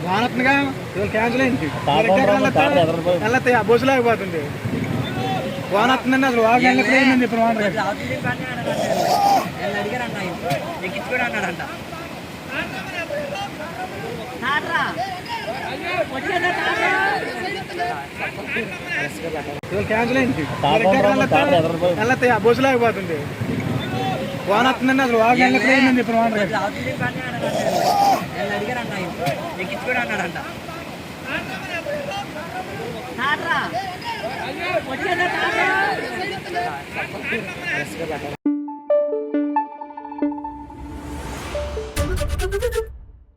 వానత్తుగా cancel అయింది. వెళ్ళతాయి ఆ bus లేకపోతుంది. వానత్తుందండి అసలు వాకి వెళ్ళట్లేదని చెప్పిన వాన క్యాన్సిల్ అయింది. వెళ్ళతాయి ఆ బస్సు లేకపోతుంది. వానత్తుందండి అసలు వాకి వెళ్ళట్లేదని చెప్పిన వాన వచ్చేదా